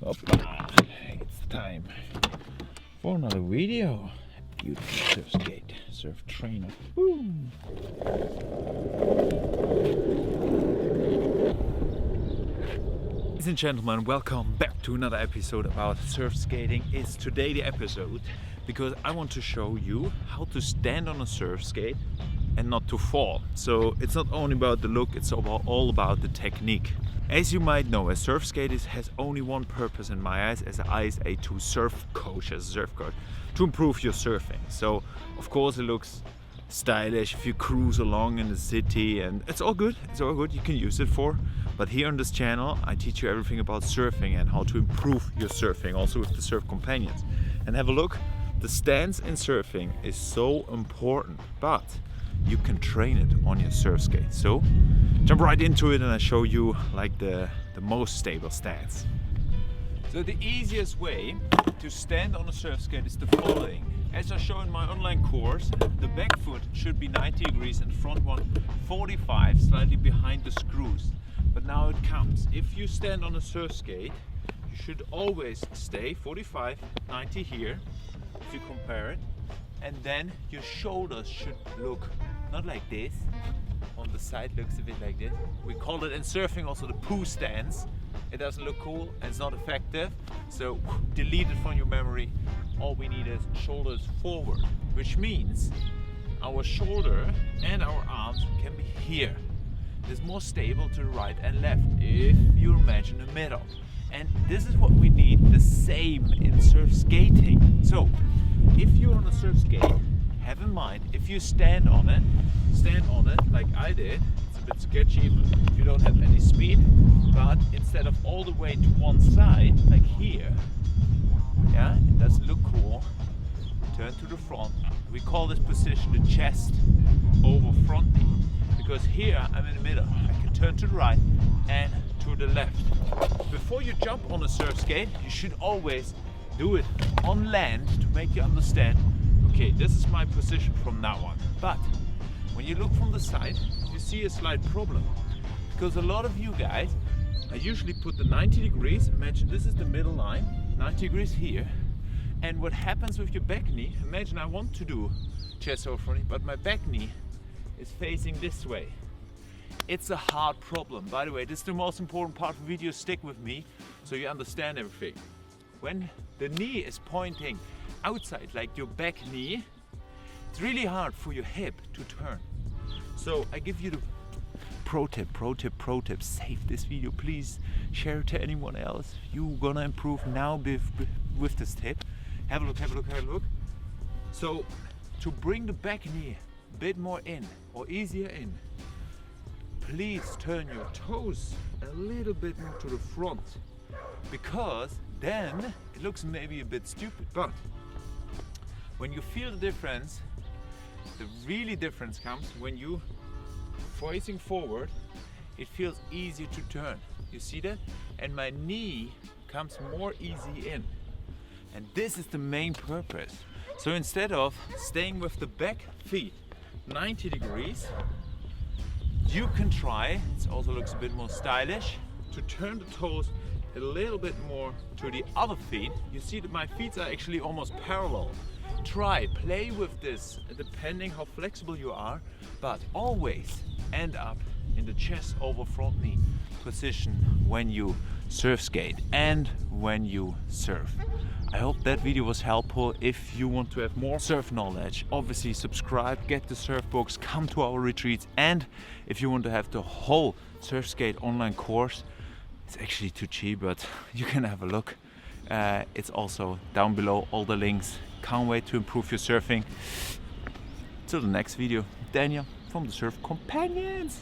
Opa. It's time for another video. Beautiful surfskate, surf trainer. Woo. Ladies and gentlemen, welcome back to another episode about surf skating. It's today the episode because I want to show you how to stand on a surf skate and not to fall. So it's not only about the look, it's all about the technique. As you might know, a surf skate has only one purpose in my eyes as a to surf coach, to improve your surfing. So of course it looks stylish if you cruise along in the city, and it's all good, you can use it for. But here on this channel I teach you everything about surfing and how to improve your surfing, also with the surf companions. And have a look, the stance in surfing is so important, but you can train it on your surf skate. So jump right into it and I show you like the most stable stance. So the easiest way to stand on a surf skate is the following. As I show in my online course, the back foot should be 90 degrees and front one 45, slightly behind the screws. But now it counts. If you stand on a surf skate, you should always stay 45, 90 here, if you compare it. And then your shoulders should look not like this, on the side looks a bit like this. We call it in surfing also the poo stance. It doesn't look cool and it's not effective, so delete it from your memory. All we need is shoulders forward, which means our shoulder and our arms can be here. It's more stable to the right and left if you imagine the middle. And this is what we need, the same in surf skating. So if you're on a surf skate, have in mind, if you stand on it like I did. It's a bit sketchy if you don't have any speed, but instead of all the way to one side, like here, yeah, it doesn't look cool, turn to the front. We call this position the chest over front knee, because here I'm in the middle. I can turn to the right and to the left. Before you jump on a surf skate, you should always do it on land to make you understand, okay, this is my position from now on. But when you look from the side, you see a slight problem, because a lot of you guys, I usually put the 90 degrees, imagine this is the middle line, 90 degrees here, and what happens with your back knee, imagine I want to do chest over front knee, but my back knee is facing this way. It's a hard problem. By the way, this is the most important part of the video, stick with me so you understand everything. When the knee is pointing outside, like your back knee, it's really hard for your hip to turn. So I give you the pro tip, save this video, please share it to anyone else. You're gonna improve now with this tip. Have a look. So to bring the back knee a bit more in or easier in, please turn your toes a little bit more to the front, because then it looks maybe a bit stupid, but when you feel the difference, the really difference comes when you facing forward, it feels easier to turn. You see that? And my knee comes more easy in. And this is the main purpose. So instead of staying with the back feet 90 degrees, you can try, it also looks a bit more stylish, to turn the toes a little bit more to the other feet. You see that my feet are actually almost parallel. Play with this, depending how flexible you are, but always end up in the chest over front knee position when you surf skate and when you surf. I hope that video was helpful. If you want to have more surf knowledge, obviously subscribe, get the surf books, come to our retreats, and if you want to have the whole surf skate online course, it's actually too cheap, but you can have a look. It's also down below, all the links. Can't wait to improve your surfing. Till the next video, Daniel from the Surf Companions.